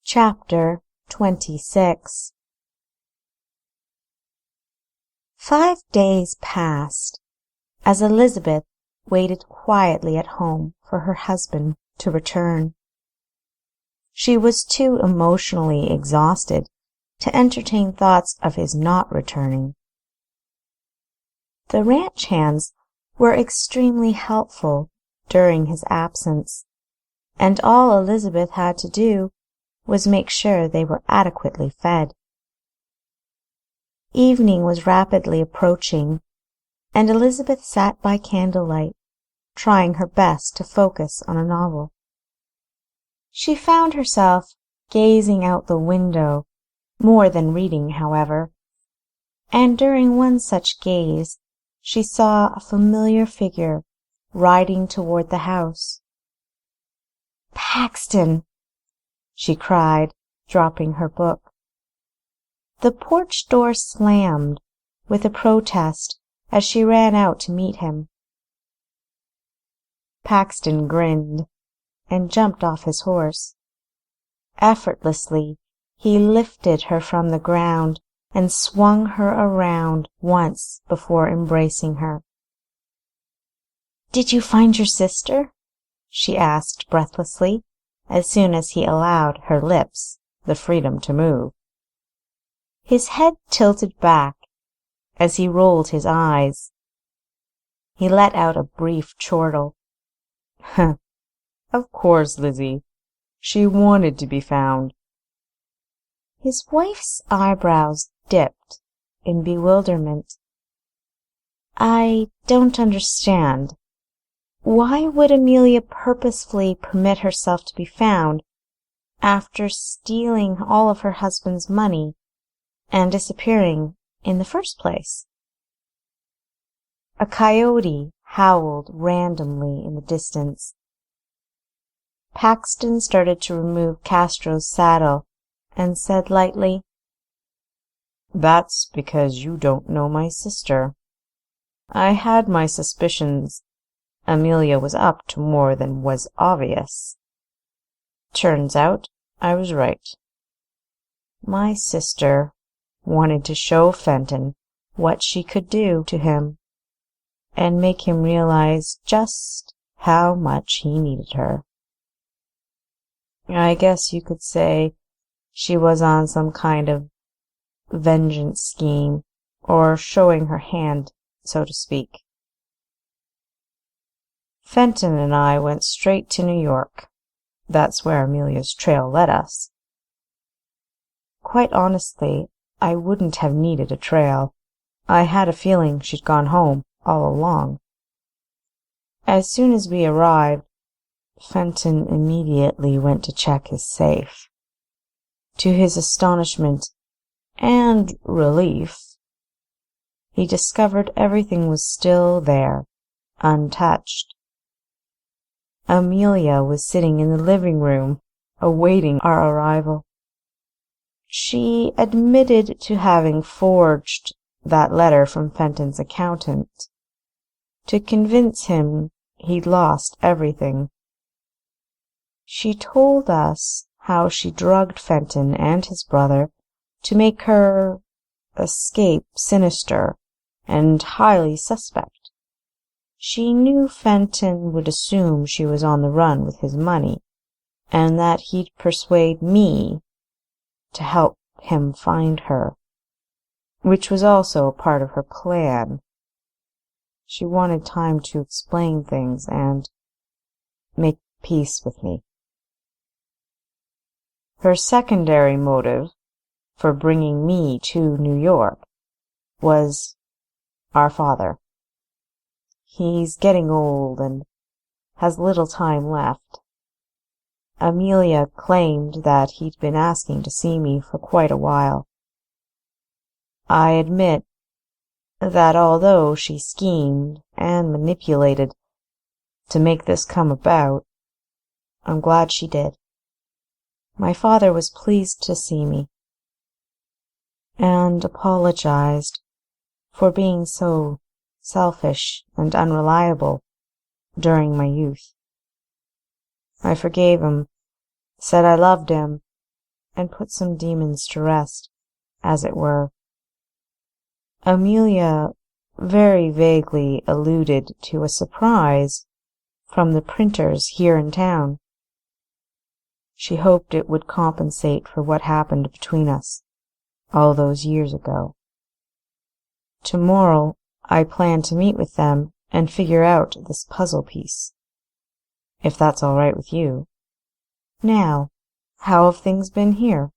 Chapter 26. 5 days passed as Elizabeth waited quietly at home for her husband to return. She was too emotionally exhausted to entertain thoughts of his not returning. The ranch hands were extremely helpful during his absence, and all Elizabeth had to do was make sure they were adequately fed. Evening was rapidly approaching, and Elizabeth sat by candlelight, trying her best to focus on a novel. She found herself gazing out the window more than reading, however, and during one such gaze she saw a familiar figure riding toward the house. "Paxton!" she cried, dropping her book. The porch door slammed with a protest as she ran out to meet him. Paxton grinned and jumped off his horse. Effortlessly, he lifted her from the ground and swung her around once before embracing her. "Did you find your sister?" she asked breathlessly, as soon as he allowed her lips the freedom to move. His head tilted back as he rolled his eyes. He let out a brief chortle. "Of course, Lizzie. She wanted to be found." His wife's eyebrows dipped in bewilderment. "I don't understand. Why would Amelia purposefully permit herself to be found after stealing all of her husband's money and disappearing in the first place?" A coyote howled randomly in the distance. Paxton started to remove Castro's saddle and said lightly, "That's because you don't know my sister. I had my suspicions Amelia was up to more than was obvious. Turns out I was right. My sister wanted to show Fenton what she could do to him and make him realize just how much he needed her. I guess you could say she was on some kind of vengeance scheme, or showing her hand, so to speak. Fenton and I went straight to New York. That's where Amelia's trail led us. Quite honestly, I wouldn't have needed a trail. I had a feeling she'd gone home all along. As soon as we arrived, Fenton immediately went to check his safe. To his astonishment and relief, he discovered everything was still there, untouched. Amelia was sitting in the living room, awaiting our arrival. She admitted to having forged that letter from Fenton's accountant to convince him he'd lost everything. She told us how she drugged Fenton and his brother to make her escape sinister and highly suspect. She knew Fenton would assume she was on the run with his money, and that he'd persuade me to help him find her, which was also a part of her plan. She wanted time to explain things and make peace with me. Her secondary motive for bringing me to New York was our father. He's getting old and has little time left. Amelia claimed that he'd been asking to see me for quite a while. I admit that although she schemed and manipulated to make this come about, I'm glad she did. My father was pleased to see me, and apologized for being so selfish and unreliable during my youth. I forgave him, said I loved him, and put some demons to rest, as it were. Amelia very vaguely alluded to a surprise from the printers here in town. She hoped it would compensate for what happened between us all those years ago. Tomorrow I plan to meet with them and figure out this puzzle piece, if that's all right with you. Now, how have things been here?"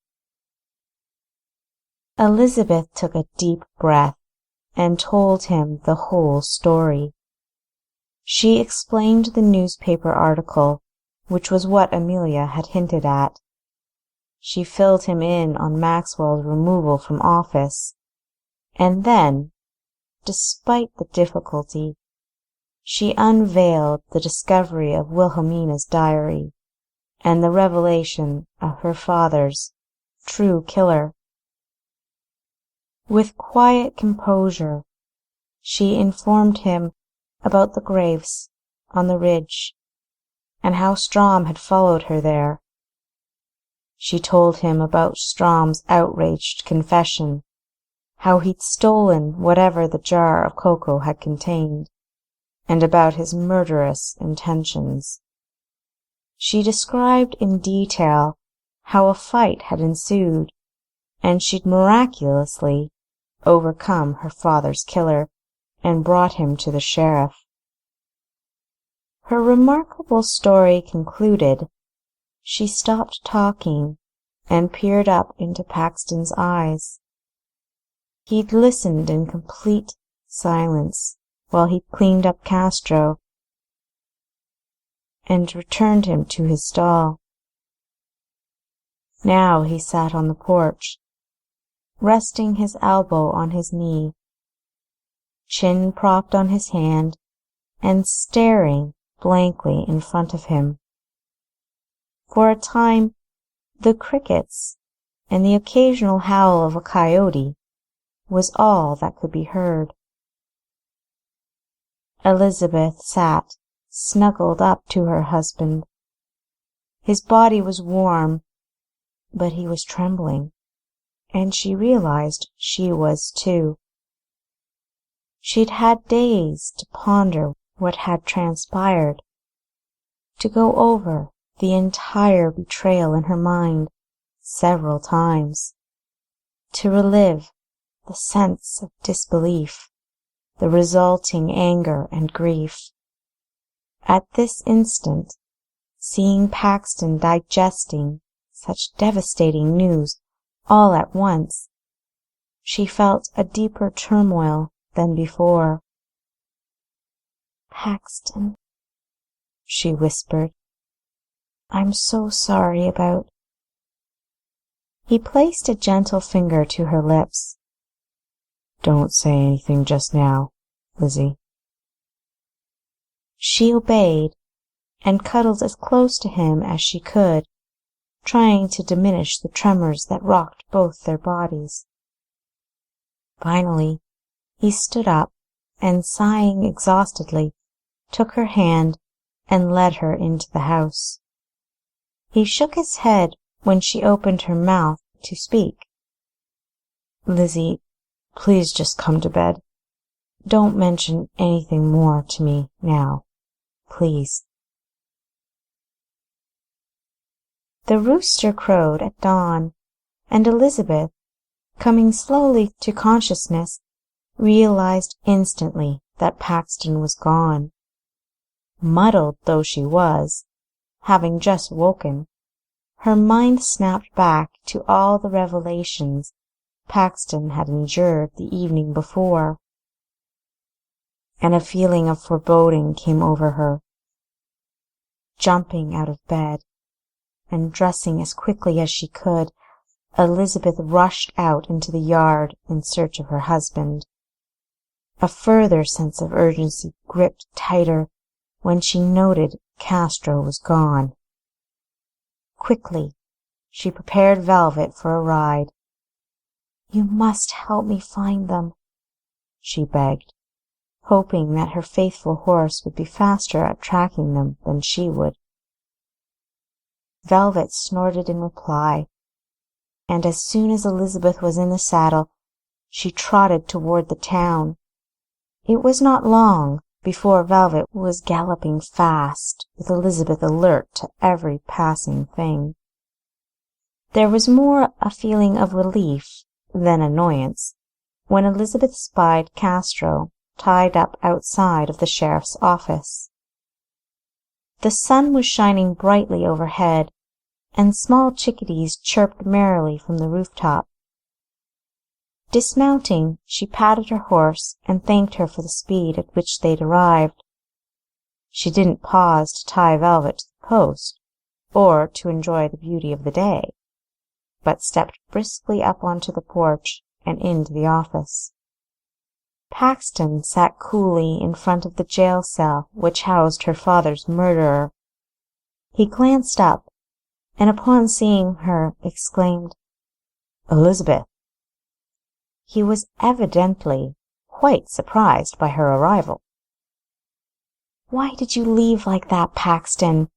Elizabeth took a deep breath and told him the whole story. She explained the newspaper article, which was what Amelia had hinted at. She filled him in on Maxwell's removal from office, and then, despite the difficulty, she unveiled the discovery of Wilhelmina's diary and the revelation of her father's true killer. With quiet composure, she informed him about the graves on the ridge and how Strom had followed her there. She told him about Strom's outraged confession, how he'd stolen whatever the jar of cocoa had contained, and about his murderous intentions. She described in detail how a fight had ensued, and she'd miraculously overcome her father's killer and brought him to the sheriff. Her remarkable story concluded, she stopped talking and peered up into Paxton's eyes. He'd listened in complete silence while he cleaned up Castro and returned him to his stall. Now he sat on the porch, resting his elbow on his knee, chin propped on his hand, and staring blankly in front of him. For a time, the crickets and the occasional howl of a coyote was all that could be heard. Elizabeth sat snuggled up to her husband. His body was warm, but he was trembling, and she realized she was too. She'd had days to ponder what had transpired, to go over the entire betrayal in her mind several times, to relive the sense of disbelief, the resulting anger and grief. At this instant, seeing Paxton digesting such devastating news all at once, she felt a deeper turmoil than before. "Paxton," she whispered, "I'm so sorry about—" He placed a gentle finger to her lips. "Don't say anything just now, Lizzie." She obeyed and cuddled as close to him as she could, trying to diminish the tremors that rocked both their bodies. Finally, he stood up and, sighing exhaustedly, took her hand and led her into the house. He shook his head when she opened her mouth to speak. "Lizzie, please just come to bed. Don't mention anything more to me now, please." The rooster crowed at dawn, and Elizabeth, coming slowly to consciousness, realized instantly that Paxton was gone. Muddled though she was, having just woken, her mind snapped back to all the revelations Paxton had endured the evening before, and a feeling of foreboding came over her. Jumping out of bed and dressing as quickly as she could, Elizabeth rushed out into the yard in search of her husband. A further sense of urgency gripped tighter when she noted Castro was gone. Quickly, she prepared Velvet for a ride. "You must help me find them," she begged, hoping that her faithful horse would be faster at tracking them than she would. Velvet snorted in reply, and as soon as Elizabeth was in the saddle, she trotted toward the town. It was not long before Velvet was galloping fast, with Elizabeth alert to every passing thing. There was more a feeling of relief than annoyance when Elizabeth spied Castro tied up outside of the sheriff's office. The sun was shining brightly overhead, and small chickadees chirped merrily from the rooftop. Dismounting, she patted her horse and thanked her for the speed at which they'd arrived. She didn't pause to tie Velvet to the post, or to enjoy the beauty of the day, but stepped briskly up onto the porch and into the office. Paxton sat coolly in front of the jail cell which housed her father's murderer. He glanced up, and upon seeing her exclaimed, "Elizabeth!" He was evidently quite surprised by her arrival. "Why did you leave like that, Paxton?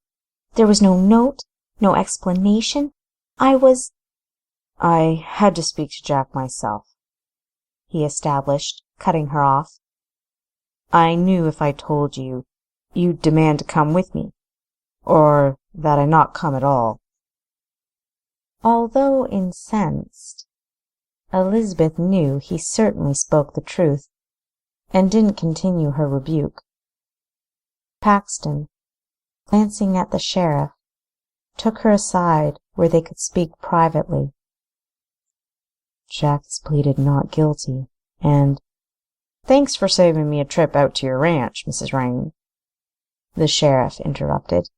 There was no note, no explanation. I had to speak to Jack myself," he established, cutting her off. "I knew if I told you, you'd demand to come with me, or that I not come at all." Although incensed, Elizabeth knew he certainly spoke the truth, and didn't continue her rebuke. Paxton, glancing at the sheriff, took her aside where they could speak privately. "Jack has pleaded not guilty, and—" "Thanks for saving me a trip out to your ranch, Mrs. Reign," the sheriff interrupted.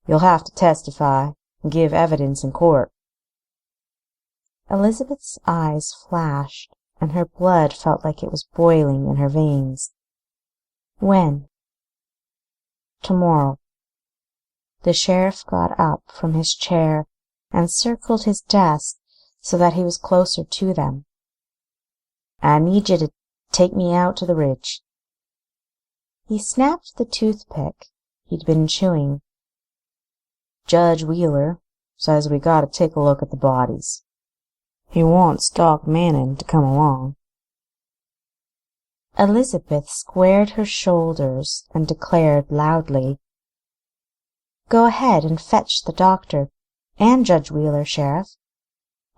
"You'll have to testify and give evidence in court." Elizabeth's eyes flashed, and her blood felt like it was boiling in her veins. "When?" "Tomorrow." The sheriff got up from his chair and circled his desk so that he was closer to them. "I need you to take me out to the ridge." He snapped the toothpick he'd been chewing. "Judge Wheeler says we gotta take a look at the bodies. He wants Doc Manning to come along." Elizabeth squared her shoulders and declared loudly, "Go ahead and fetch the doctor and Judge Wheeler, Sheriff.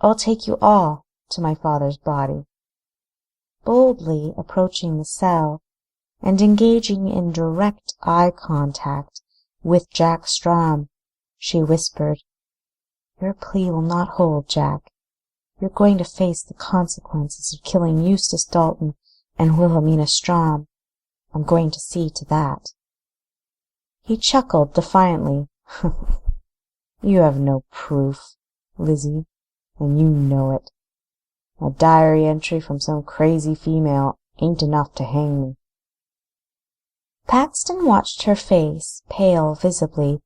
I'll take you all to my father's body." Boldly approaching the cell and engaging in direct eye contact with Jack Strom, she whispered, "Your plea will not hold, Jack. You're going to face the consequences of killing Eustace Dalton and Wilhelmina Strom. I'm going to see to that." He chuckled defiantly. "You have no proof, Lizzie, and you know it. A diary entry from some crazy female ain't enough to hang me." Paxton watched her face pale visibly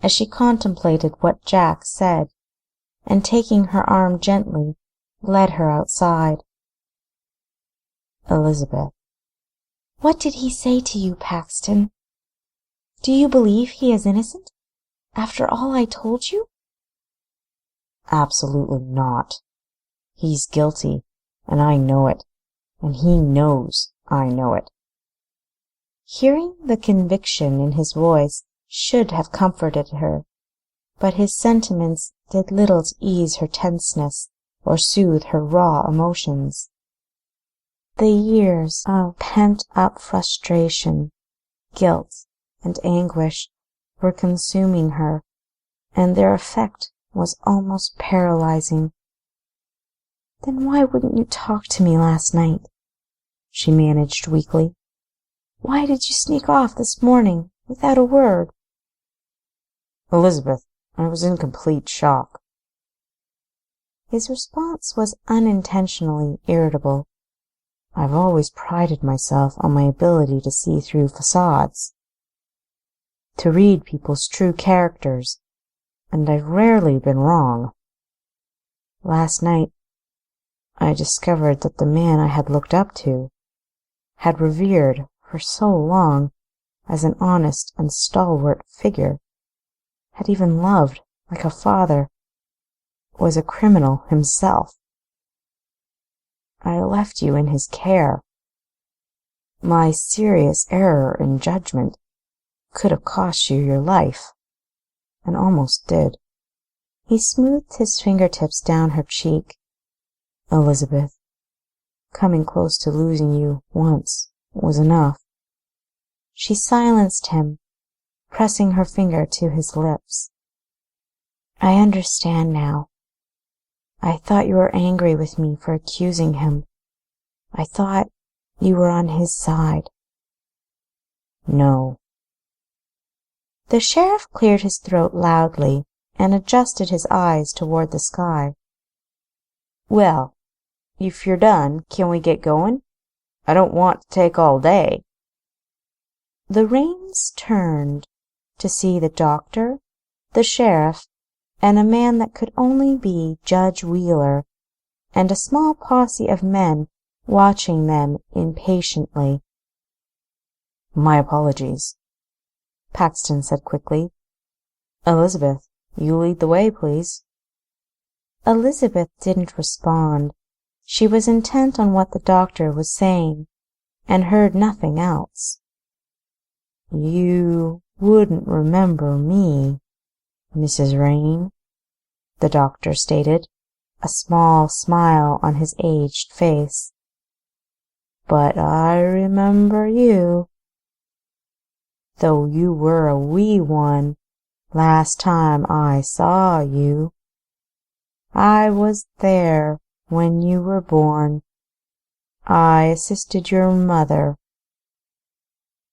as she contemplated what Jack said, and taking her arm gently, led her outside. "Elizabeth." "What did he say to you, Paxton? Do you believe he is innocent, after all I told you?" "Absolutely not. He's guilty, and I know it, and he knows I know it." Hearing the conviction in his voice should have comforted her, but his sentiments did little to ease her tenseness or soothe her raw emotions. The years of pent-up frustration, guilt, and anguish were consuming her, and their effect was almost paralyzing. "Then why wouldn't you talk to me last night?" she managed weakly. "Why did you sneak off this morning without a word?" "Elizabeth, I was in complete shock." His response was unintentionally irritable. "I've always prided myself on my ability to see through facades, to read people's true characters, and I've rarely been wrong. Last night I discovered that the man I had looked up to, had revered for so long as an honest and stalwart figure, had even loved like a father, was a criminal himself. I left you in his care. My serious error in judgment could have cost you your life, and almost did." He smoothed his fingertips down her cheek. "Elizabeth, coming close to losing you once was enough." She silenced him, pressing her finger to his lips. "I understand now. I thought you were angry with me for accusing him. I thought you were on his side." "No." The sheriff cleared his throat loudly and adjusted his eyes toward the sky. "Well, if you're done, can we get going? I don't want to take all day." The Rains turned to see the doctor, the sheriff, and a man that could only be Judge Wheeler, and a small posse of men watching them impatiently. "My apologies," Paxton said quickly. "Elizabeth, you lead the way, please." Elizabeth didn't respond. She was intent on what the doctor was saying, and heard nothing else. "You wouldn't remember me, Mrs. Reign," the doctor stated, a small smile on his aged face. "But I remember you, though you were a wee one last time I saw you. I was there when you were born. I assisted your mother."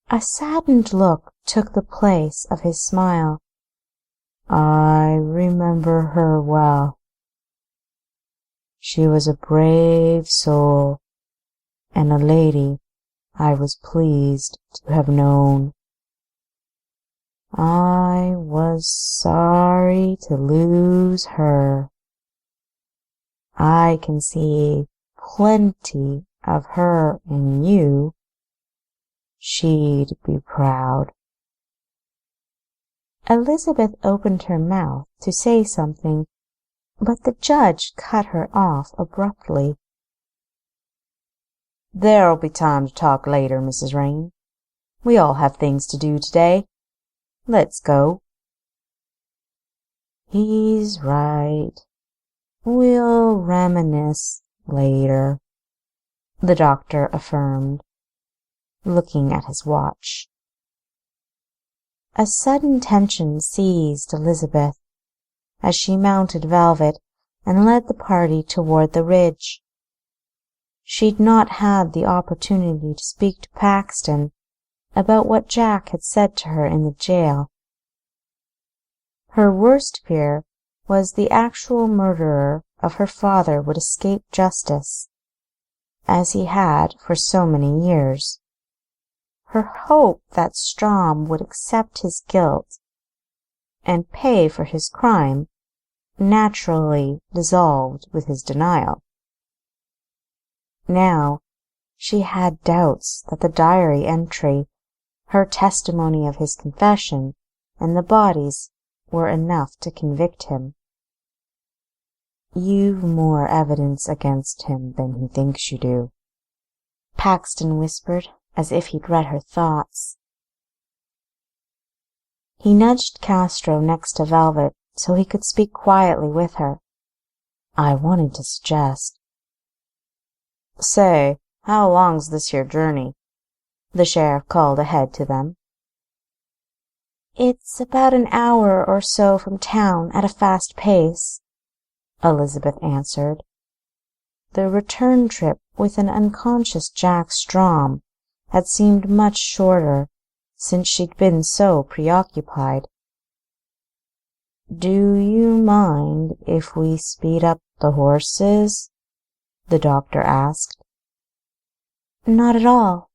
A saddened look took the place of his smile. "I remember her well. She was a brave soul, and a lady I was pleased to have known. I was sorry to lose her. I can see plenty of her in you. She'd be proud." Elizabeth opened her mouth to say something, but the judge cut her off abruptly. "There'll be time to talk later, Mrs. Reign. We all have things to do today. Let's go." "He's right. We'll reminisce later," the doctor affirmed, looking at his watch. A sudden tension seized Elizabeth as she mounted Velvet and led the party toward the ridge. She'd not had the opportunity to speak to Paxton about what Jack had said to her in the jail. Her worst fear was the actual murderer of her father would escape justice, as he had for so many years. Her hope that Strom would accept his guilt and pay for his crime naturally dissolved with his denial. Now she had doubts that the diary entry, her testimony of his confession, and the bodies were enough to convict him. "You've more evidence against him than he thinks you do," Paxton whispered, as if he'd read her thoughts. He nudged Castro next to Velvet so he could speak quietly with her. "I wanted to suggest—" "Say, how long's this here journey?" the sheriff called ahead to them. "It's about an hour or so from town at a fast pace," Elizabeth answered. The return trip with an unconscious Jack Strom had seemed much shorter, since she'd been so preoccupied. "Do you mind if we speed up the horses?" the doctor asked. "Not at all.